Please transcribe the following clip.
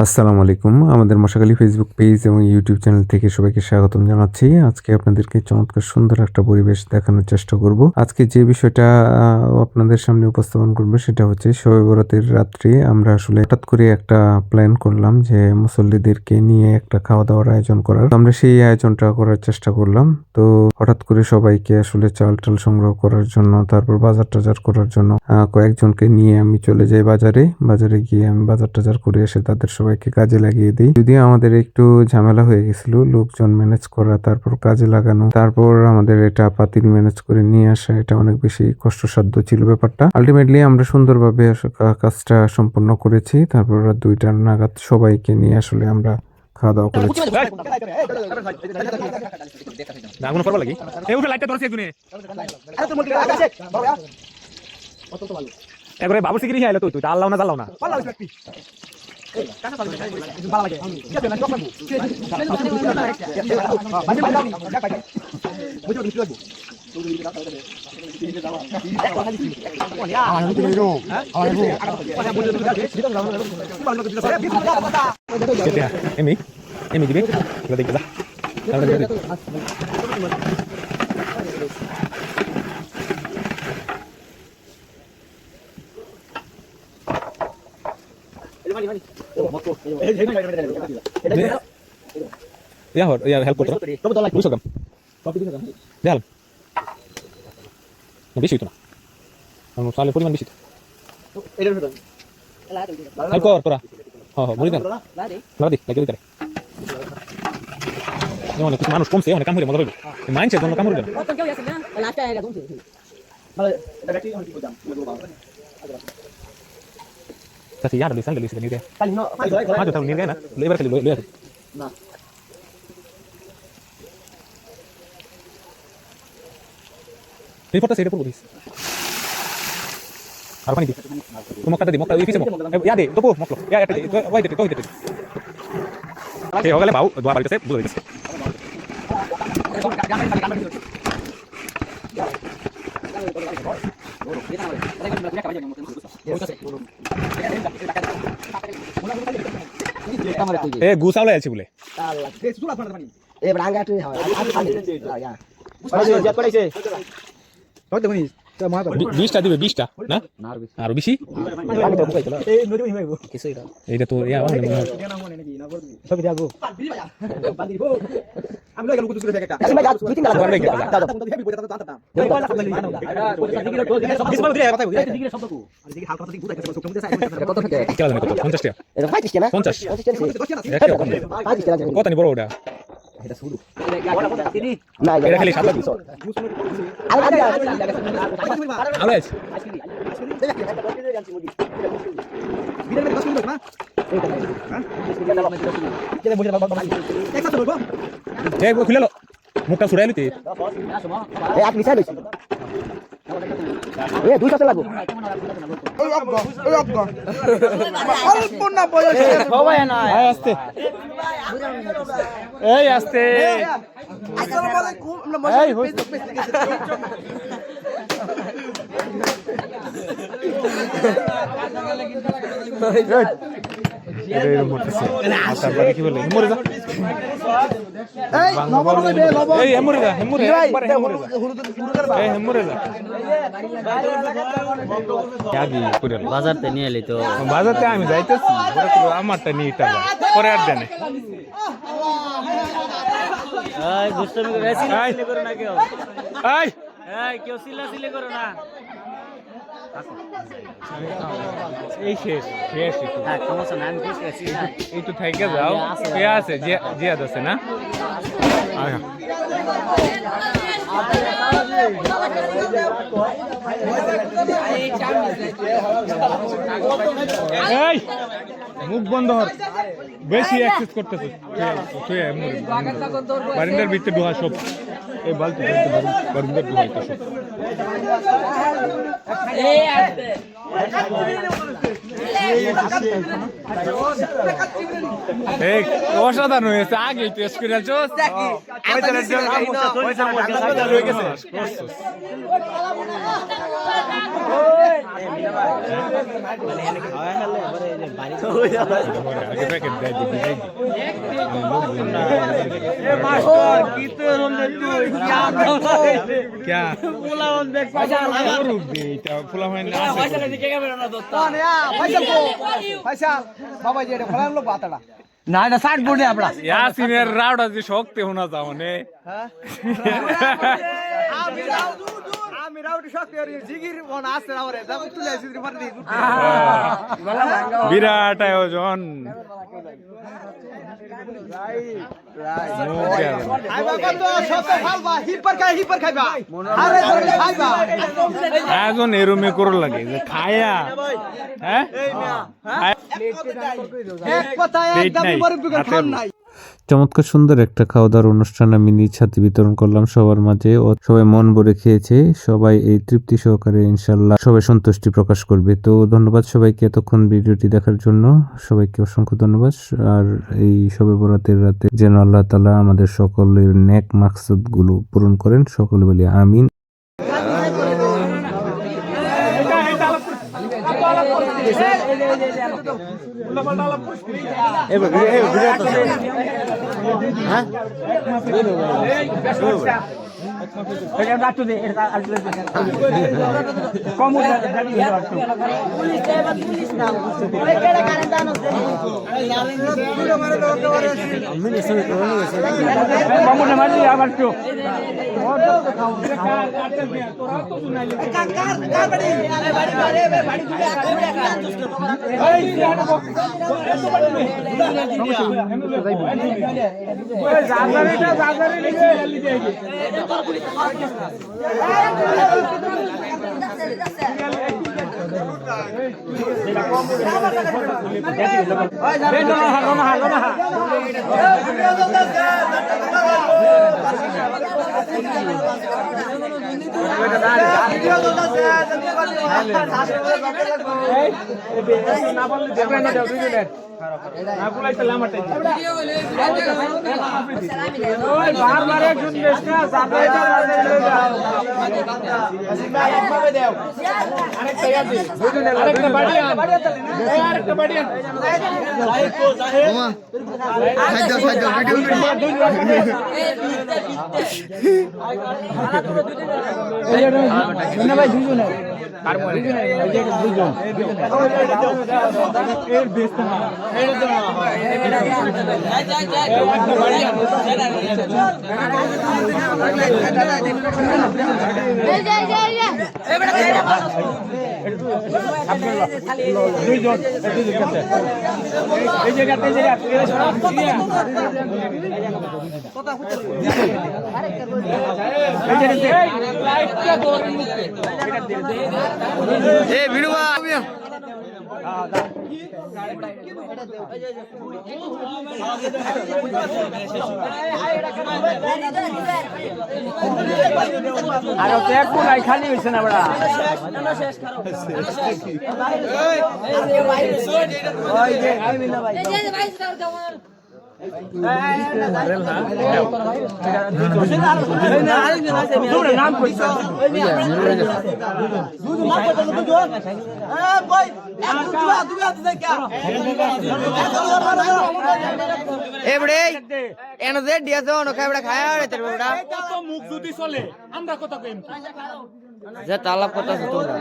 আসসালামু আলাইকুম। আমাদের মশাখালী ফেসবুক পেজ এবং ইউটিউব চ্যানেল থেকে সবাইকে স্বাগতম জানাচ্ছি। আজকে আপনাদেরকে চমৎকার সুন্দর একটা পরিবেশ দেখানোর চেষ্টা করব। আজকে যে বিষয়টা আপনাদের সামনে উপস্থাপন করব সেটা হচ্ছে শবে বরাতের রাত্রে আমরা আসলে হঠাৎ করে একটা প্ল্যান করলাম যে মুসল্লিদেরকে নিয়ে একটা খাওয়া দাওয়ার আয়োজন করার। আমরা সেই আয়োজনটা করার চেষ্টা করলাম। তো হঠাৎ করে সবাইকে আসলে চাল-টাল সংগ্রহ করার জন্য, তারপর বাজার-টাজার করার জন্য কয়েকজনকে নিয়ে আমি চলে যাই বাজারে। বাজারে গিয়ে আমি বাজার-টাজার করে এসে তাদের সবাইকে কাজে লাগিয়ে দিই। যদিও আমাদের একটু ঝামেলা হয়ে গেছিল লোকজন ম্যানেজ করা, তারপর কাজে লাগানো, তারপর আমাদের এটা পাতিল ম্যানেজ করে নিয়ে আসা, এটা অনেক বেশি কষ্টসাধ্য ছিল ব্যাপারটা। আলটিমেটলি আমরা সুন্দরভাবে কাজটা সম্পূর্ণ করেছি। তারপর রাত 2টা নাগাদ সবাইকে নিয়ে আসলে আমরা খাওয়া দাওয়া করেছি। একবারে বাবু সিগরি আইলো তুই তা আল্লাহ না জাল্লাও না এমি এমি দিবি দেখবে যা হেল্প করতো বেশি হইতো না চালের পরিমাণ বেশি হেল্প কর তোরা বলি দেন অনেক কিছু মানুষ কমছে অনেক কাম করে মজা পাইব মাইন্ডসেট জন্য কাম করে Kasi ya tulisan galis ganito. Ano tahu nirga na? Lebar kali lebar. Na. Ini foto saya pun guys. Apa nih? Mau kata di mau kata mo. Ya deh, topo mau. Ya wait deh, toh deh. Oke, oke lah bau, dua balik saya, dua balik saya. এ গুসাও লাইছে বলে এ ব্রাঙ্গা তুই হয় কত কইনি তো মা 20টা দিবে 20টা না আর বেশি এই নদী হইব কিছু এটা তো ইয়া সব যাবো আমি লাগা লোক তুই একটা আমি গাছ দুই তিন লাগা লাগা দাদা হেভি বইটা তো টানতা কত থেকে কত 50 টাকা এটা 50 টাকা 50 কত নি বড় ওটা এটা শুরু না এটা খালি 7 200 আরে খুলে লো মুখটা ছুড়াই লিতে এক মিশাই লইছি এ 200 লাগবো এই আব্বা অল্প না বয়সে সবাই না এই আস্তে এই আস্তে আসসালামু আলাইকুম এই ফেসবুক পেজ থেকে এরকম হচ্ছে আচ্ছা বাকি কি বলে মরে যা এই নবর দে লব এই মরে যা একবার এই মরে যা আগে করে বাজারতে নিয়ে এলি তো বাজারতে আমি যাইতেছি আমারটা নিয়ে টাকা পরে আর দেনে এই দুষ্টমি করে সিলে করো না কেউ এই এই কেউ সিলে করো না এই শেষ হ্যাঁ সমস্যা না আমি বুঝতে পারছি না এই তো থেকে যাও কে আছে জিয়াদ আছে না এই মুখ বন্ধ হর বেশি অ্যাক্সেস করতেছিস বারিন্দার ভিতরে ঢোয়া সব এই বালতি বারিন্দার ঢোয়া এটা সব অসাধারণ হয়েছে আগে টেস্ট করে আগে প্যাকেট দেয় দিবি क्या না এটা 60 বোর্ডে আমরা यासिনের রাউডা যে শক্তি হোনা যাও নে আমি রাউডি শক্তি আর জিগির মন আছে আমারে দাম তুলে আসি মার দি বিরাট আয়োজন খাইবা কত শত ফালবা হিপার খাইবা আরে ধরে খাইবা আয়োজন এরমে করে লাগে যে খায়া হ্যাঁ এক কথায় একদম মুরব্বির খান নাই চমৎকার সুন্দর একটা খাওয়া দাওয়ার অনুষ্ঠান আমি নিজ হাতে বিতরণ করলাম সবার মাঝে ও সবাই মন ভরে খেয়েছে, সবাই এই তৃপ্তি সহকারে ইনশাল্লাহ সবাই সন্তুষ্টি প্রকাশ করবে। তো ধন্যবাদ সবাইকে এতক্ষণ ভিডিওটি দেখার জন্য, সবাইকে অসংখ্য ধন্যবাদ। আর এই শবে বরাতের রাতে যেন আল্লাহ তাআলা আমাদের সকলের নেক মাকসাদ গুলো পূরণ করেন, সকলে বলি আমিন। খালি হয়েছে না বড়া তালাব কথা তোমরা